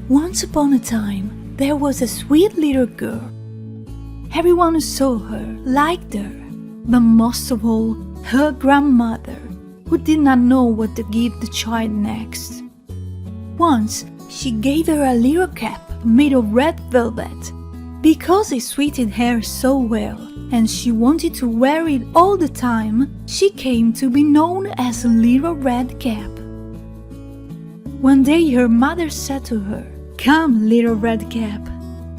Once upon a time, there was a sweet little girl. Everyone who saw her liked her, but most of all, her grandmother, who did not know what to give the child next. Once, she gave her a little cap made of red velvet, because it suited her so well, and she wanted to wear it all the time. She came to be known as Little Red Cap. One day her mother said to her, "Come, Little Red Cap,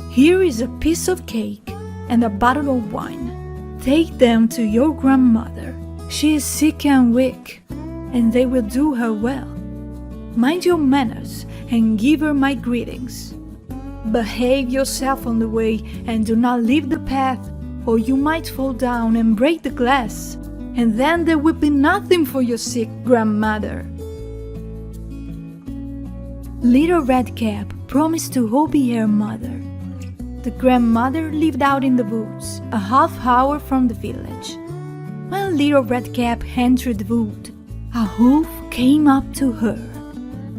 here is a piece of cake and a bottle of wine. Take them to your grandmother. She is sick and weak, and they will do her well. Mind your manners and give her my greetings. Behave yourself on the way and do not leave the path, or you might fall down and break the glass, and then there will be nothing for your sick grandmother." Little Red Cap promised to obey her mother. The grandmother lived out in the woods, a half hour from the village. When Little Red Cap entered the wood, a wolf came up to her.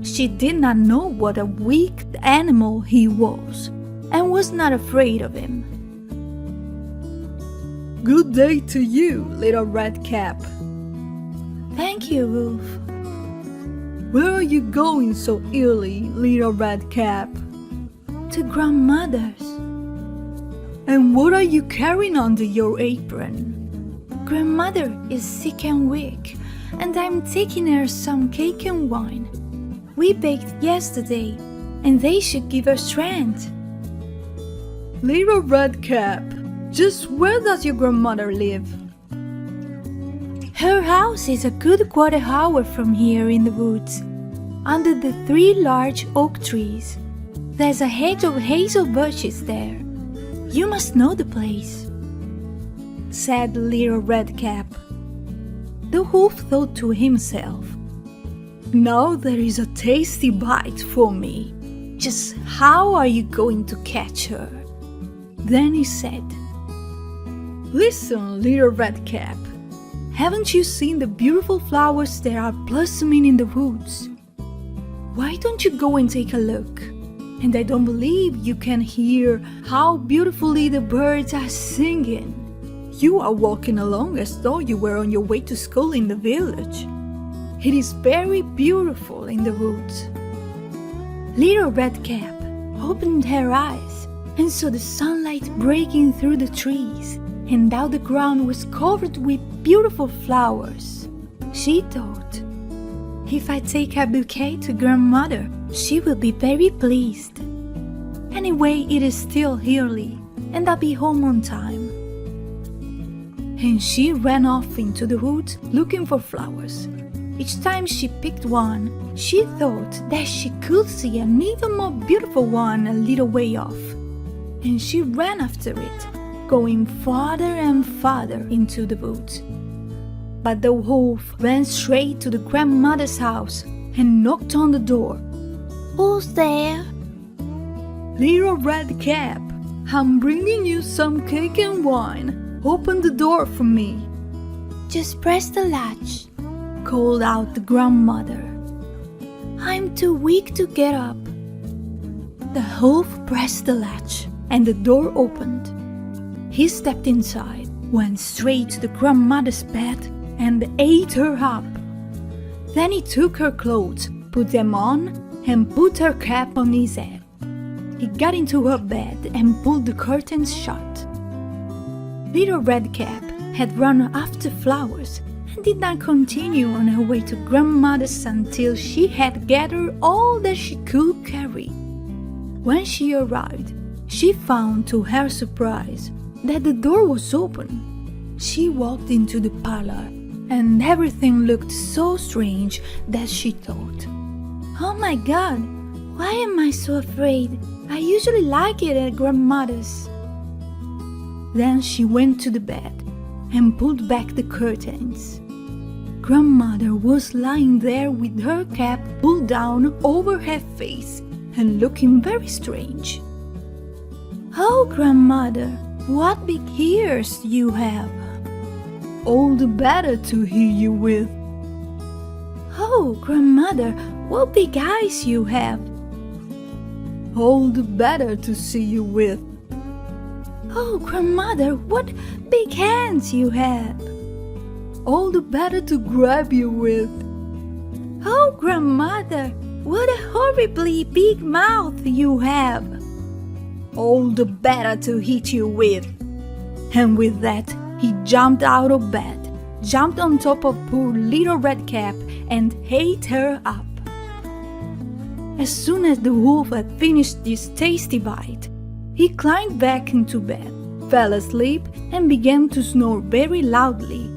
She did not know what a weak animal he was, and was not afraid of him. "Good day to you, Little Red Cap." "Thank you, Wolf." "Where are you going so early, Little Red Cap?" "To grandmother's." "And what are you carrying under your apron?" "Grandmother is sick and weak, and I'm taking her some cake and wine. We baked yesterday, and they should give her strength." "Little Red Cap, just where does your grandmother live?" "Her house is a good quarter hour from here in the woods, under the 3 large oak trees. There's a hedge of hazel bushes there. You must know the place," said Little Red Cap. The wolf thought to himself, "Now there is a tasty bite for me. Just how are you going to catch her?" Then he said, "Listen, Little Red Cap, haven't you seen the beautiful flowers that are blossoming in the woods? Why don't you go and take a look? And I don't believe you can hear how beautifully the birds are singing. You are walking along as though you were on your way to school in the village. It is very beautiful in the woods." Little Red Cap opened her eyes and saw the sunlight breaking through the trees, and now the ground was covered with beautiful flowers. She thought, "If I take a bouquet to grandmother, she will be very pleased. Anyway, it is still early, and I'll be home on time." And she ran off into the woods looking for flowers. Each time she picked one, she thought that she could see an even more beautiful one a little way off, and she ran after it, going farther and farther into the woods. But the wolf ran straight to the grandmother's house and knocked on the door. "Who's there?" "Little Red Cap, I'm bringing you some cake and wine. Open the door for me." "Just press the latch," called out the grandmother. "I'm too weak to get up." The wolf pressed the latch, and the door opened. He stepped inside, went straight to the grandmother's bed, and ate her up. Then he took her clothes, put them on, and put her cap on his head. He got into her bed and pulled the curtains shut. Little Red Cap had run after flowers and did not continue on her way to grandmother's until she had gathered all that she could carry. When she arrived, she found to her surprise that the door was open. She walked into the parlor, and everything looked so strange that she thought, "Oh my God, why am I so afraid? I usually like it at grandmother's." Then she went to the bed and pulled back the curtains. Grandmother was lying there with her cap pulled down over her face and looking very strange. "Oh, grandmother, what big ears you have!" "All the better to hear you with." "Oh, grandmother, what big eyes you have!" all the better to see you with." "Oh, grandmother, what big hands you have!" "All the better to grab you with." "Oh, grandmother, what a horribly big mouth you have!" "All the better to hit you with." And with that, he jumped out of bed, jumped on top of poor little Red Cap, and ate her up. As soon as the wolf had finished this tasty bite, he climbed back into bed, fell asleep, and began to snore very loudly.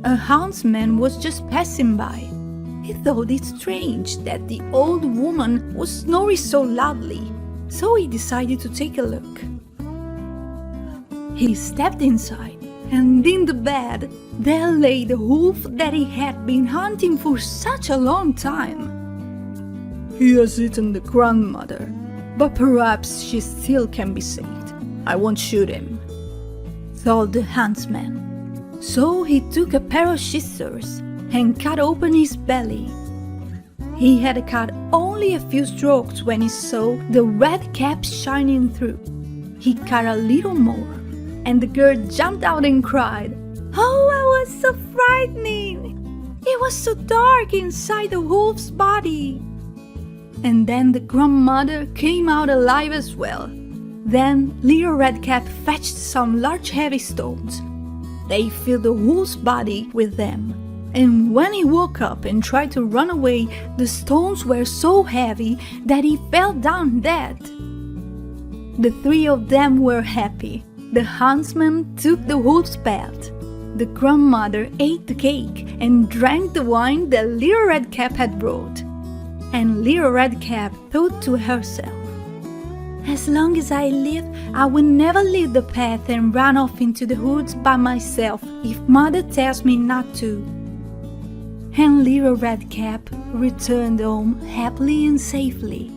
A huntsman was just passing by. He thought it strange that the old woman was snoring so loudly, so he decided to take a look. He stepped inside, and in the bed there lay the wolf that he had been hunting for such a long time. "He has eaten the grandmother, but perhaps she still can be saved. I won't shoot him," thought the huntsman. So he took a pair of scissors and cut open his belly. He had cut only a few strokes when he saw the red cap shining through. He cut a little more, and the girl jumped out and cried, "Oh, I was so frightening! It was so dark inside the wolf's body." And then the grandmother came out alive as well. Then little Red Cap fetched some large heavy stones. They filled the wolf's body with them, and when he woke up and tried to run away, the stones were so heavy that he fell down dead. The three of them were happy. The huntsman took the wolf's pelt. The grandmother ate the cake and drank the wine that little Red Cap had brought. And little Red Cap thought to herself, "As long as I live, I will never leave the path and run off into the woods by myself if Mother tells me not to." And little Red Cap returned home happily and safely.